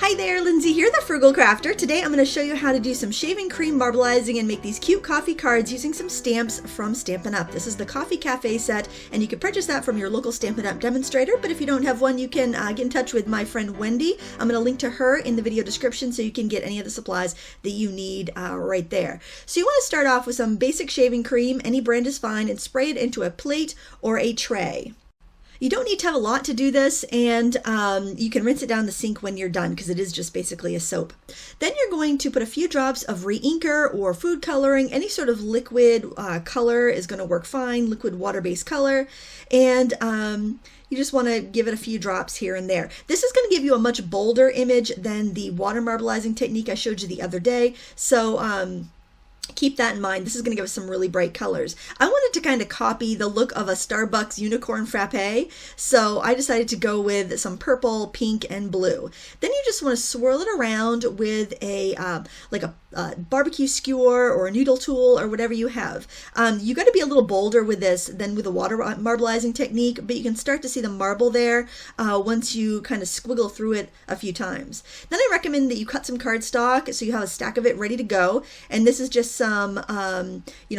Hi there, Lindsay here, the Frugal Crafter. Today I'm going to show you how to do some shaving cream marbleizing and make these cute coffee cards using some stamps from Stampin' Up. This is the Coffee Cafe set, and you can purchase that from your local Stampin' Up demonstrator, but if you don't have one, you can get in touch with my friend Wendy. I'm going to link to her in the video description so you can get any of the supplies that you need right there. So you want to start off with some basic shaving cream, any brand is fine, and spray it into a plate or a tray. You don't need to have a lot to do this, and you can rinse it down the sink when you're done because it is just basically a soap. Then you're going to put a few drops of reinker or food coloring. Any sort of liquid color is going to work fine, liquid water-based color, and you just want to give it a few drops here and there. This is going to give you a much bolder image than the water marbleizing technique I showed you the other day, so keep that in mind. This is going to give us some really bright colors. I wanted to kind of copy the look of a Starbucks unicorn frappe, so I decided to go with some purple, pink, and blue. Then you just want to swirl it around with a barbecue skewer or a noodle tool or whatever you have. You got to be a little bolder with this than with the water marbleizing technique, but you can start to see the marble there once you kind of squiggle through it a few times. Then I recommend that you cut some cardstock so you have a stack of it ready to go, and this is just some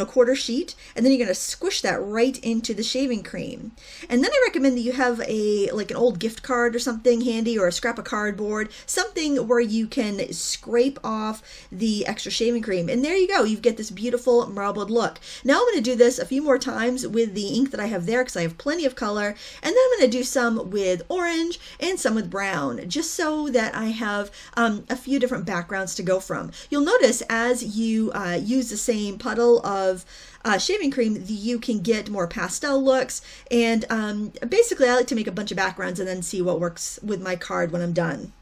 quarter sheet, and then you're going to squish that right into the shaving cream. And then I recommend that you have an old gift card or something handy, or a scrap of cardboard, something where you can scrape off the extra shaving cream, and there you go, you get this beautiful marbled look. Now I'm going to do this a few more times with the ink that I have there because I have plenty of color, and then I'm going to do some with orange and some with brown, just so that I have a few different backgrounds to go from. You'll notice as you use the same puddle of shaving cream, you can get more pastel looks, and basically I like to make a bunch of backgrounds and then see what works with my card when I'm done.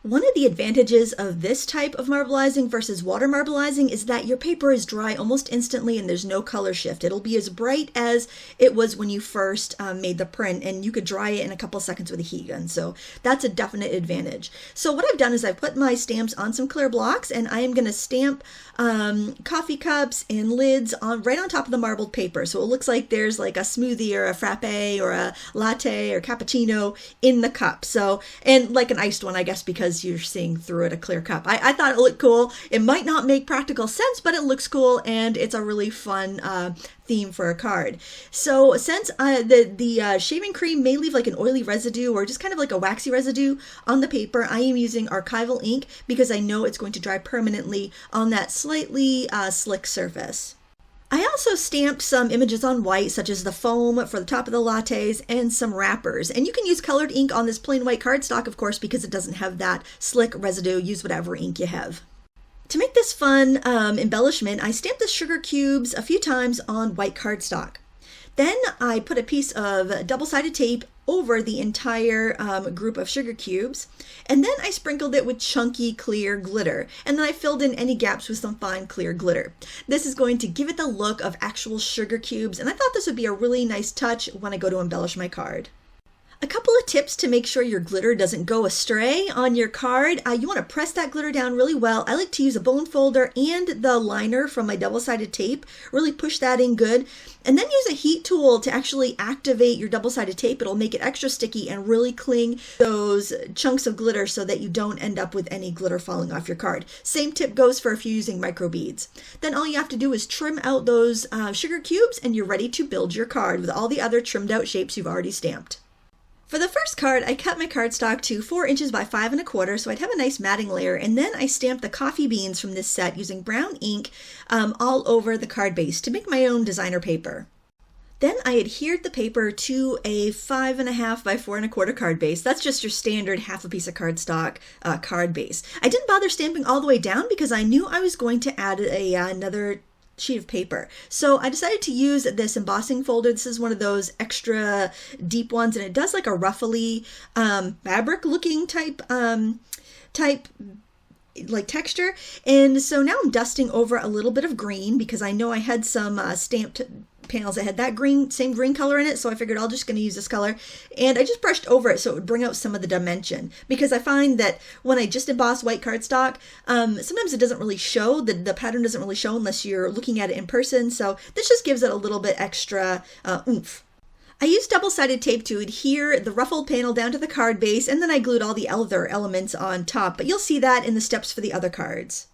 One of the advantages of this type of marbleizing versus water marbleizing is that your paper is dry almost instantly and there's no color shift. It'll be as bright as it was when you first made the print, and you could dry it in a couple seconds with a heat gun. So that's a definite advantage. So what I've done is I've put my stamps on some clear blocks, and I am going to stamp coffee cups and lids right on top of the marbled paper. So it looks like there's like a smoothie or a frappe or a latte or cappuccino in the cup. So, and like an iced one, I guess, because you're seeing through it, a clear cup. I thought it looked cool. It might not make practical sense, but it looks cool, and it's a really fun theme for a card. So since the shaving cream may leave like an oily residue or just kind of like a waxy residue on the paper, I am using archival ink because I know it's going to dry permanently on that slightly slick surface. I also stamped some images on white, such as the foam for the top of the lattes and some wrappers. And you can use colored ink on this plain white cardstock, of course, because it doesn't have that slick residue. Use whatever ink you have. To make this fun embellishment, I stamped the sugar cubes a few times on white cardstock. Then I put a piece of double-sided tape over the entire group of sugar cubes, and then I sprinkled it with chunky clear glitter, and then I filled in any gaps with some fine clear glitter. This is going to give it the look of actual sugar cubes, and I thought this would be a really nice touch when I go to embellish my card. A couple of tips to make sure your glitter doesn't go astray on your card. You want to press that glitter down really well. I like to use a bone folder and the liner from my double-sided tape. Really push that in good. And then use a heat tool to actually activate your double-sided tape. It'll make it extra sticky and really cling those chunks of glitter so that you don't end up with any glitter falling off your card. Same tip goes for if you're using micro beads. Then all you have to do is trim out those sugar cubes, and you're ready to build your card with all the other trimmed out shapes you've already stamped. For the first card, I cut my cardstock to 4 inches by 5 1/4, so I'd have a nice matting layer, and then I stamped the coffee beans from this set using brown ink all over the card base to make my own designer paper. Then I adhered the paper to a 5 1/2 by 4 1/4 card base. That's just your standard half a piece of cardstock card base. I didn't bother stamping all the way down because I knew I was going to add another sheet of paper. So I decided to use this embossing folder. This is one of those extra deep ones, and it does like a ruffly fabric looking type texture. And so now I'm dusting over a little bit of green because I know I had some stamped panels that had that same green color in it, so I figured I'm just going to use this color, and I just brushed over it so it would bring out some of the dimension, because I find that when I just emboss white cardstock, sometimes it doesn't really show, the pattern doesn't really show unless you're looking at it in person, so this just gives it a little bit extra oomph. I used double-sided tape to adhere the ruffled panel down to the card base, and then I glued all the other elements on top, but you'll see that in the steps for the other cards.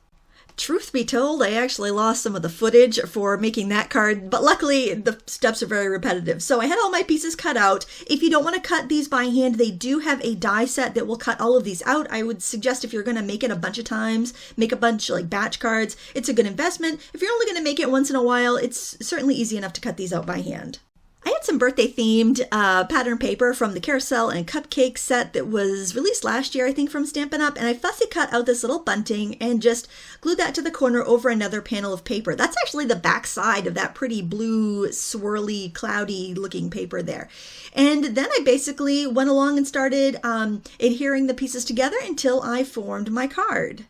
Truth be told, I actually lost some of the footage for making that card, but luckily the steps are very repetitive. So I had all my pieces cut out. If you don't want to cut these by hand, they do have a die set that will cut all of these out. I would suggest if you're going to make it a bunch of times, make a bunch like batch cards, it's a good investment. If you're only going to make it once in a while, it's certainly easy enough to cut these out by hand. I had some birthday themed pattern paper from the carousel and cupcake set that was released last year, I think, from Stampin' Up! And I fussy cut out this little bunting and just glued that to the corner over another panel of paper. That's actually the back side of that pretty blue, swirly, cloudy looking paper there. And then I basically went along and started adhering the pieces together until I formed my card.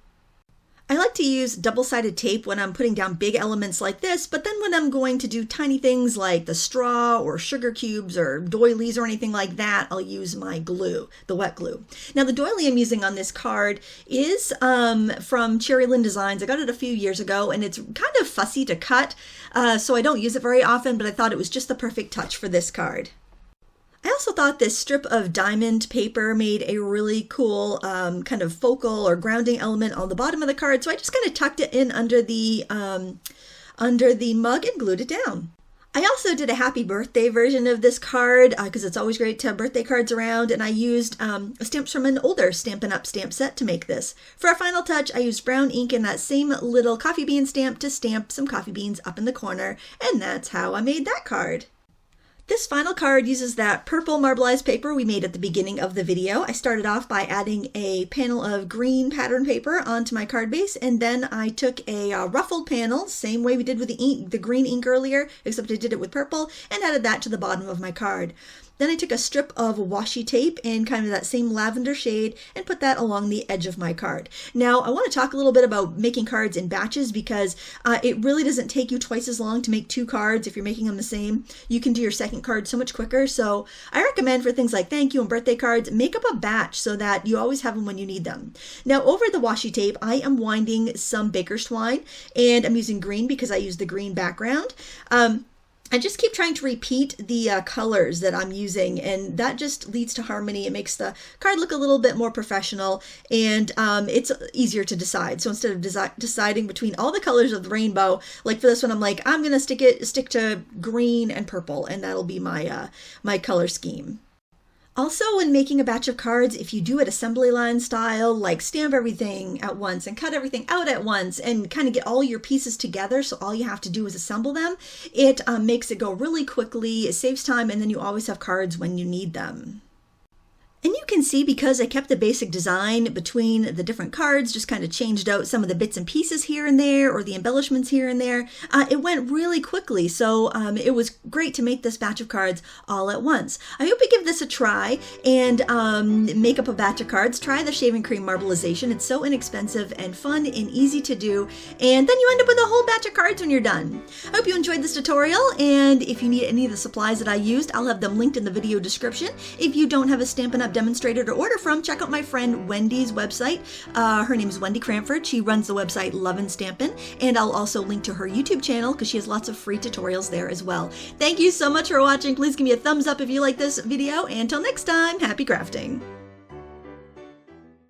I like to use double-sided tape when I'm putting down big elements like this, but then when I'm going to do tiny things like the straw or sugar cubes or doilies or anything like that, I'll use my glue, the wet glue. Now the doily I'm using on this card is from Cherry Lynn Designs. I got it a few years ago and it's kind of fussy to cut, so I don't use it very often, but I thought it was just the perfect touch for this card. I also thought this strip of diamond paper made a really cool kind of focal or grounding element on the bottom of the card, so I just kind of tucked it in under the mug and glued it down. I also did a happy birthday version of this card because it's always great to have birthday cards around, and I used stamps from an older Stampin' Up! Stamp set to make this. For our final touch, I used brown ink in that same little coffee bean stamp to stamp some coffee beans up in the corner, and that's how I made that card. This final card uses that purple marbleized paper we made at the beginning of the video. I started off by adding a panel of green pattern paper onto my card base, and then I took a ruffled panel, same way we did with the green ink earlier, except I did it with purple, and added that to the bottom of my card. Then I took a strip of washi tape in kind of that same lavender shade and put that along the edge of my card. Now, I want to talk a little bit about making cards in batches because it really doesn't take you twice as long to make 2 cards if you're making them the same. You can do your second card so much quicker. So I recommend for things like thank you and birthday cards, make up a batch so that you always have them when you need them. Now, over the washi tape, I am winding some baker's twine, and I'm using green because I use the green background. I just keep trying to repeat the colors that I'm using, and that just leads to harmony. It makes the card look a little bit more professional, and it's easier to decide. So instead of deciding between all the colors of the rainbow, like for this one, I'm like, I'm gonna stick to green and purple, and that'll be my my color scheme. Also, when making a batch of cards, if you do it assembly line style, like stamp everything at once and cut everything out at once and kind of get all your pieces together, so all you have to do is assemble them, it makes it go really quickly, it saves time, and then you always have cards when you need them. And you can see because I kept the basic design between the different cards, just kind of changed out some of the bits and pieces here and there, or the embellishments here and there, it went really quickly. So it was great to make this batch of cards all at once. I hope you give this a try and make up a batch of cards. Try the shaving cream marbleization. It's so inexpensive and fun and easy to do. And then you end up with a whole batch of cards when you're done. I hope you enjoyed this tutorial. And if you need any of the supplies that I used, I'll have them linked in the video description. If you don't have a Stampin' Up! Demonstrator to order from, check out my friend Wendy's website. Her name is Wendy Cranford. She runs the website Lovin' Stampin', and I'll also link to her YouTube channel because she has lots of free tutorials there as well. Thank you so much for watching. Please give me a thumbs up if you like this video, and until next time, happy crafting!